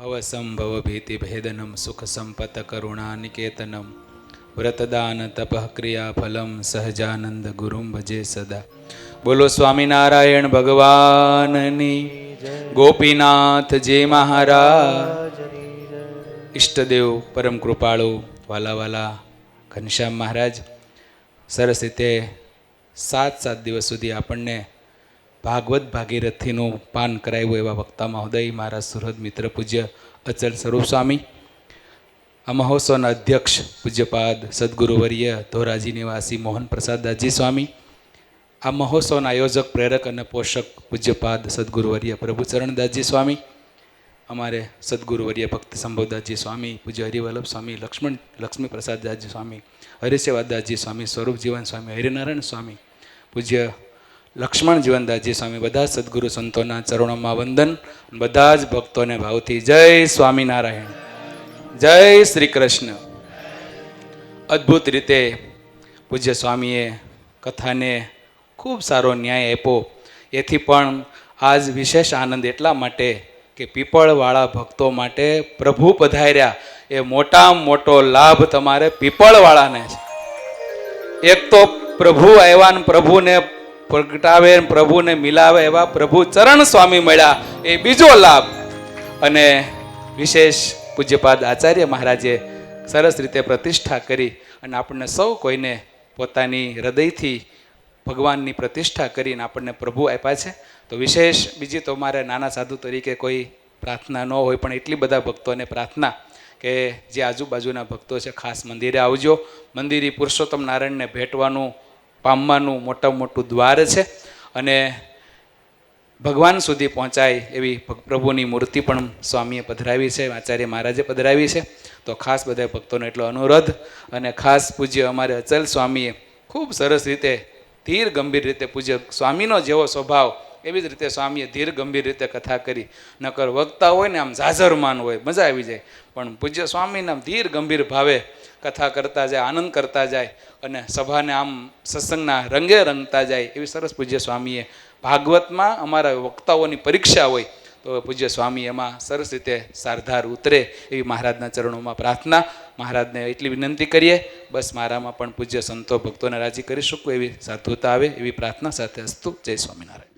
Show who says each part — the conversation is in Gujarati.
Speaker 1: ભવસંભવ ભીતિભેદનમ સુખ સંપત કરુણાનિકેતનમ વ્રતદાન તપઃ ક્રિયા ફલમ સહજાનંદ ગુરુમ ભજે સદા. બોલો સ્વામિનારાયણ ભગવાનની, ગોપીનાથજી મહારાજ. ઈષ્ટદેવ પરમ કૃપાળુ વાલા વાલા ઘનશ્યામ મહારાજ સરસ રીતે 7 દિવસ સુધી આપણને ભાગવત ભાગીરથીનું પાન કરાવ્યું એવા વક્તા મહોદય મારા સુહૃદ મિત્ર પૂજ્ય અચલ સ્વરૂપ સ્વામી, આ મહોત્સવના અધ્યક્ષ પૂજ્યપાદ સદગુરુવર્ય ધોરાજી નિવાસી મોહન પ્રસાદ દાસજી સ્વામી, આ મહોત્સવના આયોજક પ્રેરક અને પોષક પૂજ્યપાદ સદગુરુવર્ય પ્રભુચરણ દાસજી સ્વામી, અમારે સદગુરુવર્ય ભક્ત સંભવદાસજી સ્વામી, પૂજ્ય હરિવલ્લભ સ્વામી, લક્ષ્મી પ્રસાદ દાસજી સ્વામી, હરિસેવા દાસજી સ્વામી, સ્વરૂપ જીવન સ્વામી, હરિનારાયણ સ્વામી, પૂજ્ય લક્ષ્મણ જીવનદાસજી સ્વામી, બધા સદગુરુ સંતોના ચરણોમાં વંદન. બધા જ ભક્તોને ભાવથી જય સ્વામિનારાયણ, જય શ્રી કૃષ્ણ. અદ્ભુત રીતે પૂજ્ય સ્વામીએ કથાને ખૂબ સારો ન્યાય આપ્યો. એથી પણ આજ વિશેષ આનંદ એટલા માટે કે પીપળવાળા ભક્તો માટે પ્રભુ પધાર્યા. એ મોટામાં મોટો લાભ તમારે પીપળવાળાને છે. એક તો પ્રભુ આવ્યા ને પ્રભુને પ્રગટાવે, પ્રભુને મિલાવે એવા પ્રભુ ચરણ સ્વામી મળ્યા, એ બીજો લાભ. અને વિશેષ પૂજ્યપાદ આચાર્ય મહારાજે સરસ રીતે પ્રતિષ્ઠા કરી અને આપણને સૌ કોઈને પોતાની હૃદયથી ભગવાનની પ્રતિષ્ઠા કરીને આપણને પ્રભુ આપ્યા છે. તો વિશેષ બીજી તો મારે નાના સાધુ તરીકે કોઈ પ્રાર્થના ન હોય, પણ એટલી બધા ભક્તોને પ્રાર્થના કે જે આજુબાજુના ભક્તો છે ખાસ મંદિરે આવજો. મંદિરે પુરુષોત્તમ નારાયણને ભેટવાનું પામવાનું મોટામાં મોટું દ્વાર છે અને ભગવાન સુધી પહોંચાય એવી પ્રભુની મૂર્તિ પણ સ્વામીએ પધરાવી છે, આચાર્ય મહારાજે પધરાવી છે. તો ખાસ બધા ભક્તોનો એટલો અનુરોધ. અને ખાસ પૂજ્ય અમારે અચલ સ્વામીએ ખૂબ સરસ રીતે ધીર ગંભીર રીતે પૂજ્ય સ્વામીનો જેવો સ્વભાવ એવી જ રીતે સ્વામીએ ધીર ગંભીર રીતે કથા કરી. નકર વક્તા હોય ને આમ ઝાઝરમાન હોય, મજા આવી જાય, પણ પૂજ્ય સ્વામીને આમ ધીર ગંભીર ભાવે કથા કરતા જાય, આનંદ કરતા જાય અને સભાને આમ સત્સંગના રંગે રંગતા જાય એવી સરસ પૂજ્ય સ્વામીએ. ભાગવતમાં અમારા વક્તાઓની પરીક્ષા હોય તો પૂજ્ય સ્વામી એમાં સરસ રીતે સારધાર ઉતરે એવી મહારાજના ચરણોમાં પ્રાર્થના. મહારાજને એટલી વિનંતી કરીએ, બસ મારામાં પણ પૂજ્ય સંતો ભક્તોને રાજી કરી શકું એવી સાધુતા આવે એવી પ્રાર્થના સાથે અસ્તુ. જય સ્વામિનારાયણ.